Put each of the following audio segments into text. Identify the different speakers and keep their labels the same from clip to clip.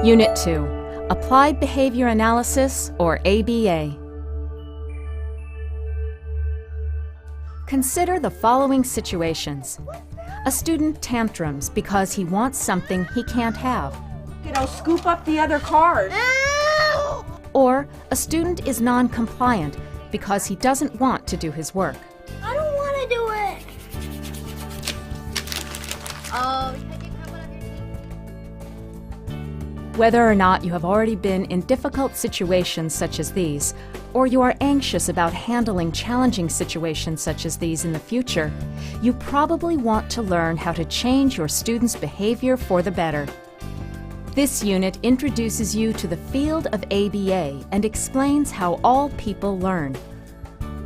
Speaker 1: Unit 2, Applied Behavior Analysis, or ABA. Consider the following situations. A student tantrums because he wants something he can't have.
Speaker 2: Scoop up the other cars.
Speaker 1: Or a student is non-compliant because he doesn't want to do his work.
Speaker 3: I don't want to do it.
Speaker 1: Whether or not you have already been in difficult situations such as these, or you are anxious about handling challenging situations such as these in the future, you probably want to learn how to change your students' behavior for the better. This unit introduces you to the field of ABA and explains how all people learn.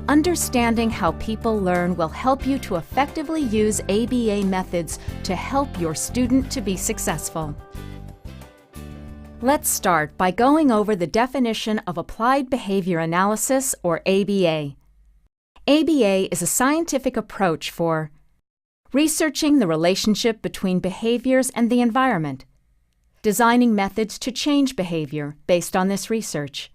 Speaker 1: Understanding how people learn will help you to effectively use ABA methods to help your student to be successful. Let's start by going over the definition of Applied Behavior Analysis, or ABA. ABA is a scientific approach for researching the relationship between behaviors and the environment, designing methods to change behavior based on this research,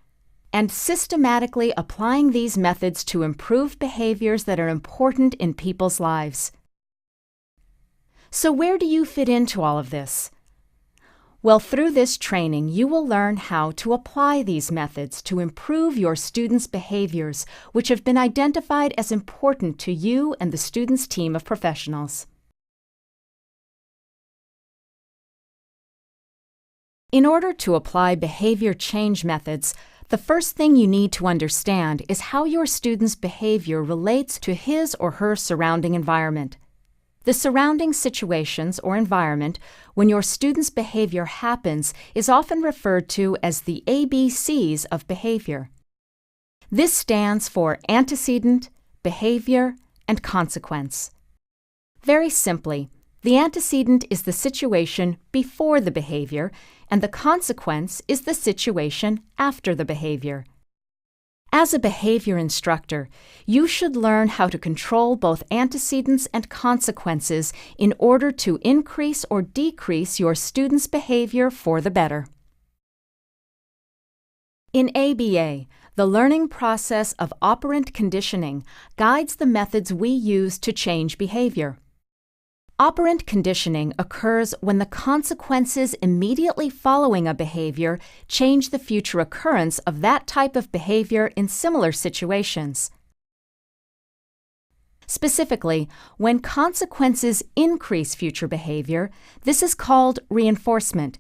Speaker 1: and systematically applying these methods to improve behaviors that are important in people's lives. So where do you fit into all of this? Well, through this training, you will learn how to apply these methods to improve your students' behaviors, which have been identified as important to you and the students' team of professionals. In order to apply behavior change methods, the first thing you need to understand is how your student's behavior relates to his or her surrounding environment. The surrounding situations or environment when your student's behavior happens is often referred to as the ABCs of behavior. This stands for antecedent, behavior, and consequence. Very simply, the antecedent is the situation before the behavior, and the consequence is the situation after the behavior. As a behavior instructor, you should learn how to control both antecedents and consequences in order to increase or decrease your students' behavior for the better. In ABA, the learning process of operant conditioning guides the methods we use to change behavior. Operant conditioning occurs when the consequences immediately following a behavior change the future occurrence of that type of behavior in similar situations. Specifically, when consequences increase future behavior, this is called reinforcement.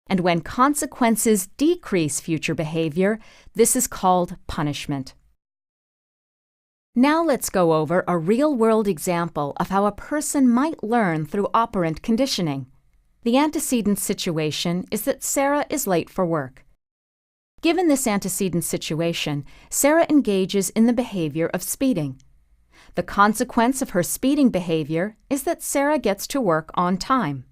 Speaker 1: And when consequences decrease future behavior, this is called punishment. Now let's go over a real-world example of how a person might learn through operant conditioning. The antecedent situation is that Sarah is late for work. Given this antecedent situation, Sarah engages in the behavior of speeding. The consequence of her speeding behavior is that Sarah gets to work on time.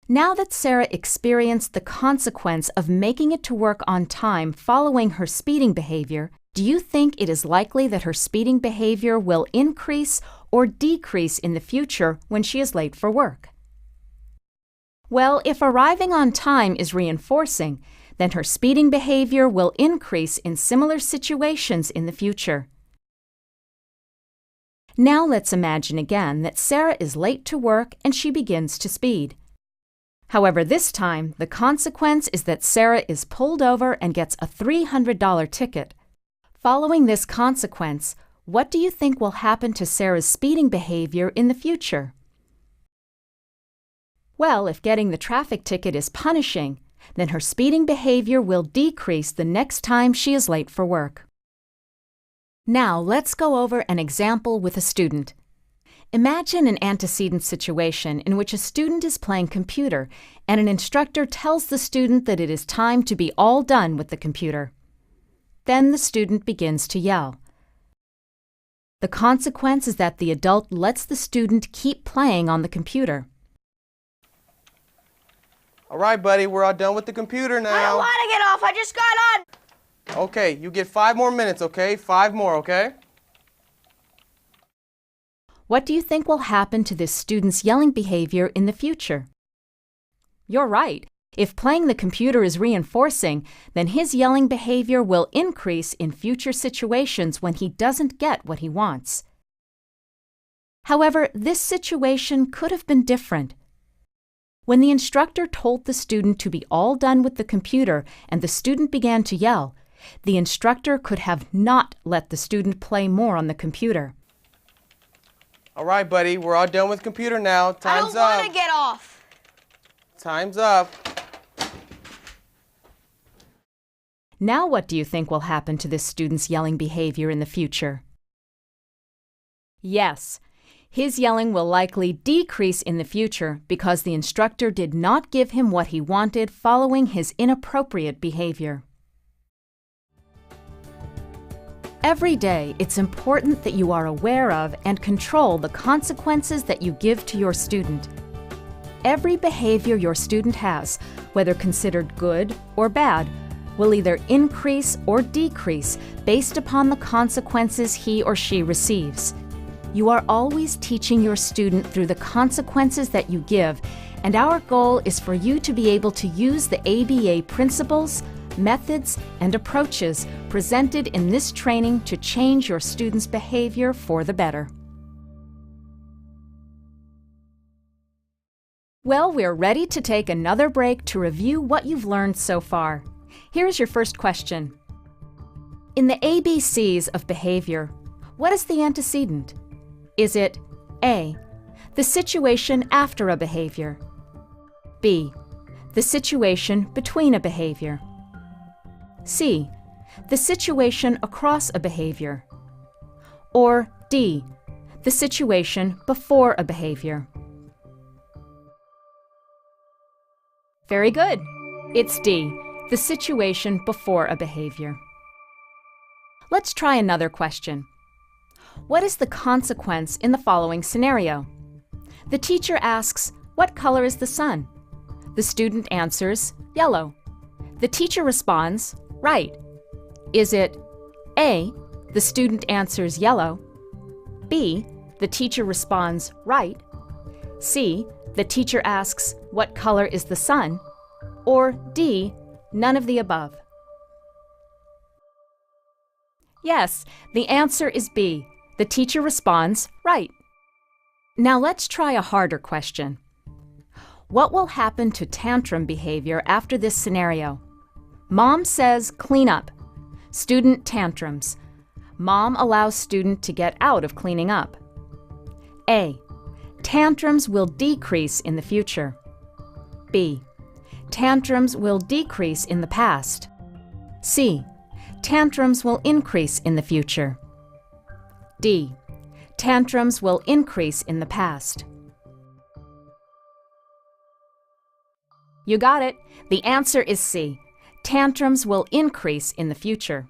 Speaker 1: Now that Sarah experienced the consequence of making it to work on time following her speeding behavior, do you think it is likely that her speeding behavior will increase or decrease in the future when she is late for work? Well, if arriving on time is reinforcing, then her speeding behavior will increase in similar situations in the future. Now let's imagine again that Sarah is late to work and she begins to speed. However, this time, the consequence is that Sarah is pulled over and gets a $300 ticket. Following this consequence, what do you think will happen to Sarah's speeding behavior in the future? Well, if getting the traffic ticket is punishing, then her speeding behavior will decrease the next time she is late for work. Now, let's go over an example with a student. Imagine an antecedent situation in which a student is playing computer and an instructor tells the student that it is time to be all done with the computer. Then the student begins to yell. The consequence is that the adult lets the student keep playing on the computer.
Speaker 4: All right, buddy, we're all done with the computer now.
Speaker 3: I don't want to get off. I just got on.
Speaker 4: Okay, you get 5 more minutes, okay? 5 more, okay?
Speaker 1: What do you think will happen to this student's yelling behavior in the future? You're right. If playing the computer is reinforcing, then his yelling behavior will increase in future situations when he doesn't get what he wants. However, this situation could have been different. When the instructor told the student to be all done with the computer and the student began to yell, the instructor could have not let the student play more on the computer.
Speaker 4: All right, buddy, we're all done with computer now. Time's up.
Speaker 3: I don't want to get off.
Speaker 4: Time's up.
Speaker 1: Now what do you think will happen to this student's yelling behavior in the future? Yes, his yelling will likely decrease in the future because the instructor did not give him what he wanted following his inappropriate behavior. Every day, it's important that you are aware of and control the consequences that you give to your student. Every behavior your student has, whether considered good or bad, will either increase or decrease based upon the consequences he or she receives. You are always teaching your student through the consequences that you give, and our goal is for you to be able to use the ABA principles, methods, and approaches presented in this training to change your students' behavior for the better. Well, we're ready to take another break to review what you've learned so far. Here's your first question. In the ABCs of behavior, what is the antecedent? Is it A, the situation after a behavior? B, the situation between a behavior? C, the situation across a behavior? Or D, the situation before a behavior? Very good. It's D, the situation before a behavior. Let's try another question. What is the consequence in the following scenario? The teacher asks, "What color is the sun?" The student answers, "Yellow." The teacher responds, "Right." Is it A, the student answers yellow, B, the teacher responds right, C, the teacher asks, "What color is the sun?" or D, none of the above? Yes, the answer is B. The teacher responds right. Now let's try a harder question. What will happen to tantrum behavior after this scenario? Mom says clean up. Student tantrums. Mom allows student to get out of cleaning up. A, tantrums will decrease in the future. B, tantrums will decrease in the past. C, tantrums will increase in the future. D, tantrums will increase in the past. You got it. The answer is C. Tantrums will increase in the future.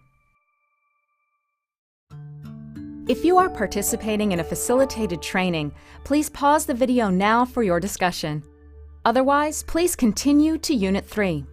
Speaker 1: If you are participating in a facilitated training, please pause the video now for your discussion. Otherwise, please continue to Unit 3.